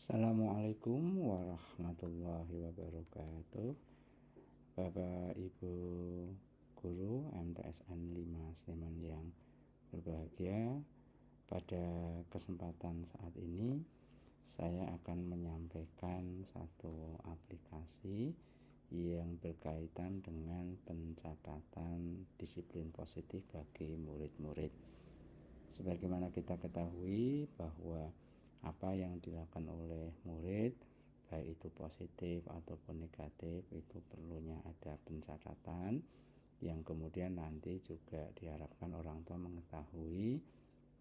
Assalamualaikum warahmatullahi wabarakatuh. Bapak Ibu Guru MTSN 5 Sleman yang berbahagia, pada kesempatan saat ini saya akan menyampaikan satu aplikasi yang berkaitan dengan pencatatan disiplin positif bagi murid-murid. Sebagaimana kita ketahui bahwa apa yang dilakukan oleh murid, baik itu positif ataupun negatif, itu perlunya ada pencatatan yang kemudian nanti juga diharapkan orang tua mengetahui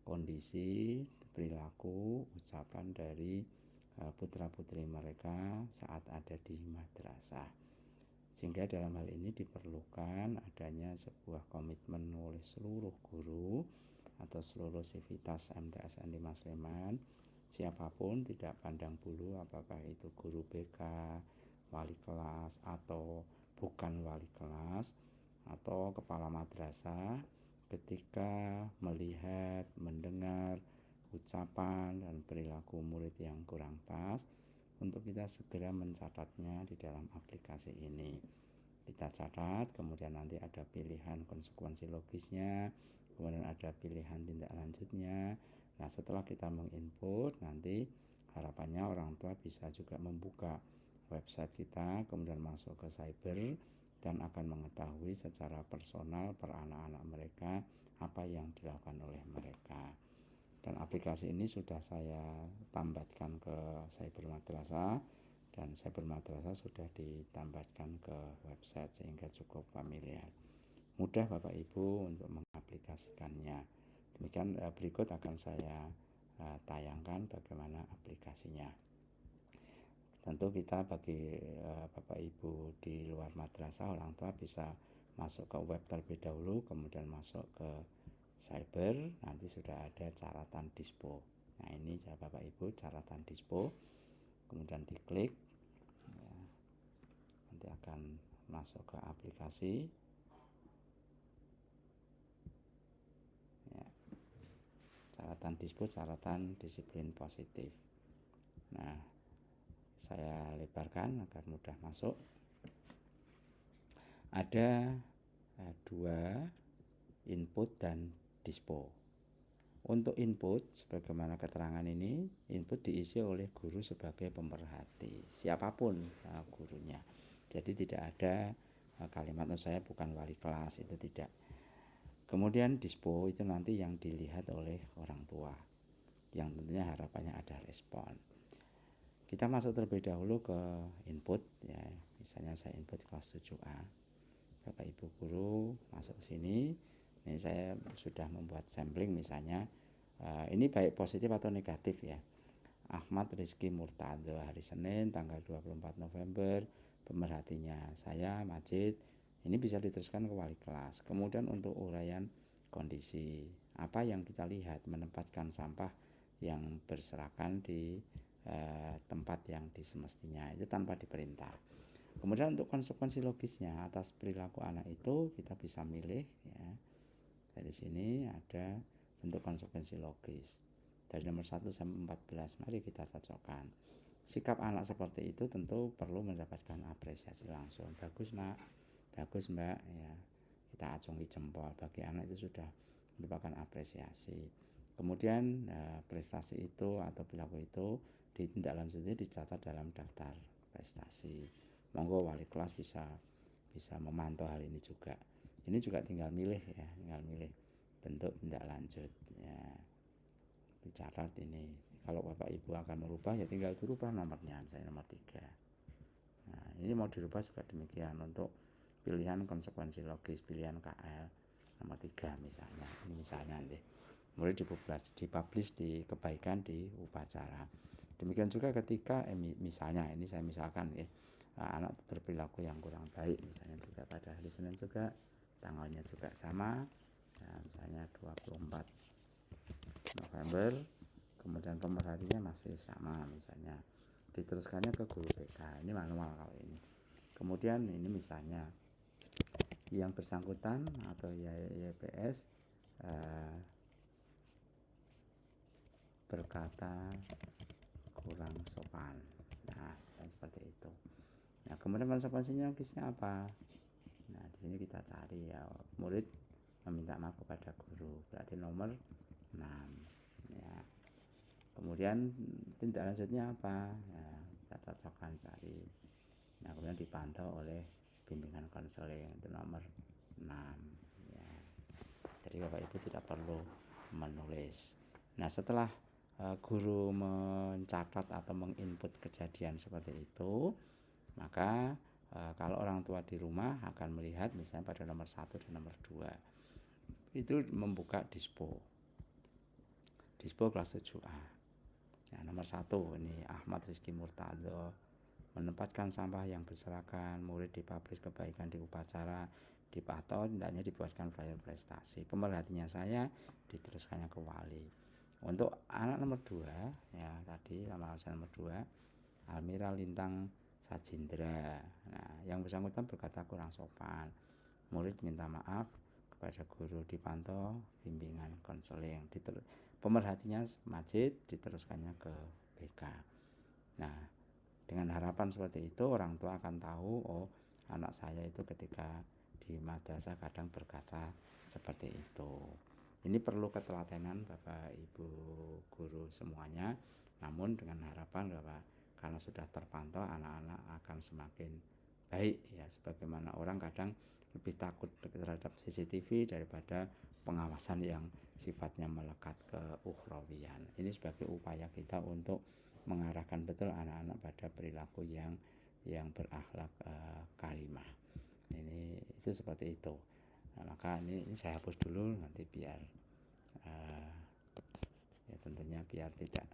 kondisi, perilaku, ucapan dari putra-putri mereka saat ada di madrasah. Sehingga dalam hal ini diperlukan adanya sebuah komitmen oleh seluruh guru atau seluruh sivitas MTSN 5 Sleman, siapapun tidak pandang bulu apakah itu guru BK, wali kelas atau bukan wali kelas atau kepala madrasah, ketika melihat, mendengar ucapan dan perilaku murid yang kurang pas, untuk kita segera mencatatnya di dalam aplikasi ini. Kita catat, kemudian nanti ada pilihan konsekuensi logisnya, kemudian ada pilihan tindak lanjutnya. Nah, setelah kita menginput, nanti harapannya orang tua bisa juga membuka website kita, kemudian masuk ke cyber dan akan mengetahui secara personal per anak-anak mereka apa yang dilakukan oleh mereka. Dan aplikasi ini sudah saya tambatkan ke cyber madrasah, dan cyber madrasah sudah ditambahkan ke website sehingga cukup familiar. Mudah Bapak Ibu untuk mengaplikasikannya. Demikian, berikut akan saya tayangkan bagaimana aplikasinya. Tentu kita bagi Bapak Ibu di luar madrasah, orang tua bisa masuk ke web terlebih dahulu, kemudian masuk ke cyber, nanti sudah ada catatan dispo. Nah, ini Bapak Ibu catatan dispo, kemudian diklik ya, nanti akan masuk ke aplikasi ya, catatan dispo, catatan disiplin positif. Nah, saya lebarkan agar mudah masuk. Ada dua, input dan dispo. Untuk input, sebagaimana keterangan ini, input diisi oleh guru sebagai pemerhati, siapapun gurunya. Jadi tidak ada kalimat saya bukan wali kelas, itu tidak. Kemudian dispo itu nanti yang dilihat oleh orang tua, yang tentunya harapannya ada respon. Kita masuk terlebih dahulu ke input ya. Misalnya saya input kelas 7A. Bapak Ibu guru masuk ke sini. Ini saya sudah membuat sampling misalnya. Ini baik positif atau negatif ya. Ahmad Rizky Murtado, hari Senin tanggal 24 November, pemerhatinya saya Majid. Ini bisa diteruskan ke wali kelas. Kemudian untuk uraian kondisi, apa yang kita lihat, menempatkan sampah yang berserakan di tempat yang disemestinya, itu tanpa diperintah. Kemudian untuk konsekuensi logisnya atas perilaku anak itu kita bisa milih ya. Dari sini ada bentuk konsekuensi logis dari nomor 1 sampai 14. Mari kita cocokkan. Sikap anak seperti itu tentu perlu mendapatkan apresiasi langsung. Bagus nak, bagus mbak ya. Kita acungi jempol, bagi anak itu sudah merupakan apresiasi. Kemudian prestasi itu atau perilaku itu ditindaklanjuti, dicatat dalam daftar prestasi. Monggo wali kelas bisa memantau hal ini juga. Ini juga tinggal milih ya, tinggal milih bentuk tindak lanjut ya. Dicatat ini. Kalau Bapak Ibu akan merubah ya tinggal dirubah nomornya, misalnya nomor 3. Nah, ini mau dirubah juga demikian untuk pilihan konsekuensi logis, pilihan KL nomor 3 misalnya. Ini misalnya nanti mulai dipublish di kebaikan di upacara. Demikian juga ketika misalnya ini saya misalkan ya, anak berperilaku yang kurang baik misalnya juga pada hari Senin juga, tanggalnya juga sama ya, misalnya 24 November, kemudian pemerhatinya masih sama misalnya, diteruskannya ke guru BK. Ini manual kalau ini. Kemudian ini misalnya yang bersangkutan atau YPS berkata kurang sopan. Nah, seperti itu. Nah, kemudian konsekuensinya logisnya apa? Nah, di sini kita cari ya, murid meminta maaf kepada guru, berarti nomor 6 ya. Kemudian tindak lanjutnya apa? Ya, kita cocokkan cari. Nah, kemudian dipantau oleh bimbingan konseling, itu nomor 6 ya. Jadi Bapak Ibu tidak perlu menulis. Nah, setelah guru mencatat atau menginput kejadian seperti itu, maka kalau orang tua di rumah akan melihat misalnya pada nomor 1 dan nomor 2 itu membuka dispo kelas 7A. Nah, nomor 1 ini Ahmad Rizky Murtado menempatkan sampah yang berserakan, murid dipublish kebaikan di upacara, dipantau tindaknya dibuatkan flyer prestasi. Pemerhatinya saya diteruskannya ke wali. Untuk anak nomor 2 ya, tadi nama nomor 2 Almira Lintang Sajindra. Nah, yang bersangkutan berkata kurang sopan. Murid minta maaf kepada guru, dipantau bimbingan konseling. Pemerhatinya Majid diteruskannya ke BK. Nah, dengan harapan seperti itu orang tua akan tahu, oh anak saya itu ketika di madrasah kadang berkata seperti itu. Ini perlu ketelatenan Bapak Ibu guru semuanya. Namun dengan harapan bahwa karena sudah terpantau anak-anak akan semakin baik ya, sebagaimana orang kadang lebih takut terhadap CCTV daripada pengawasan yang sifatnya melekat ke ukhrawiyan. Ini sebagai upaya kita untuk mengarahkan betul anak-anak pada perilaku yang berakhlak karimah. Ini itu seperti itu. Nah, maka ini saya hapus dulu nanti biar ya tentunya biar tidak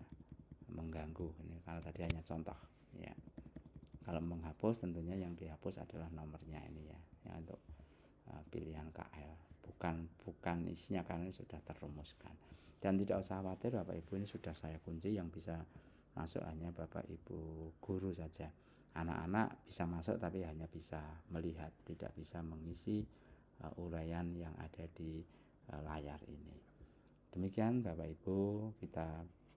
mengganggu. Ini kalau tadi hanya contoh ya. Kalau menghapus tentunya yang dihapus adalah nomornya ini ya, yang untuk pilihan KL. Bukan isinya karena ini sudah terumuskan. Dan tidak usah khawatir Bapak Ibu, ini sudah saya kunci, yang bisa masuk hanya Bapak Ibu guru saja. Anak-anak bisa masuk tapi hanya bisa melihat, tidak bisa mengisi uraian yang ada di layar ini. Demikian Bapak Ibu, kita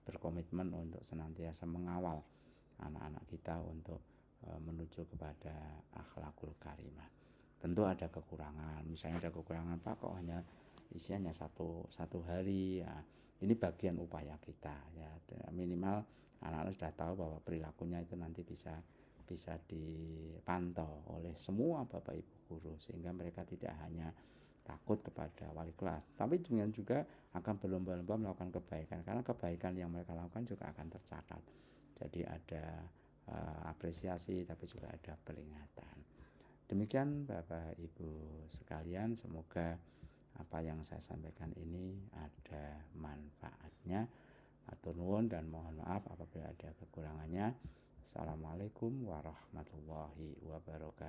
berkomitmen untuk senantiasa mengawal anak-anak kita untuk menuju kepada akhlakul karimah. Tentu ada kekurangan, misalnya ada kekurangan Pak kok hanya isinya satu hari ya. Ini bagian upaya kita ya, minimal anak-anak sudah tahu bahwa perilakunya itu nanti bisa dipantau oleh semua Bapak Ibu guru, sehingga mereka tidak hanya takut kepada wali kelas, tapi juga akan berlomba-lomba melakukan kebaikan, karena kebaikan yang mereka lakukan juga akan tercatat. Jadi ada apresiasi tapi juga ada peringatan. Demikian Bapak Ibu sekalian, semoga apa yang saya sampaikan ini ada manfaatnya. Matur nuwun dan mohon maaf apabila ada kekurangannya. Assalamualaikum warahmatullahi wabarakatuh.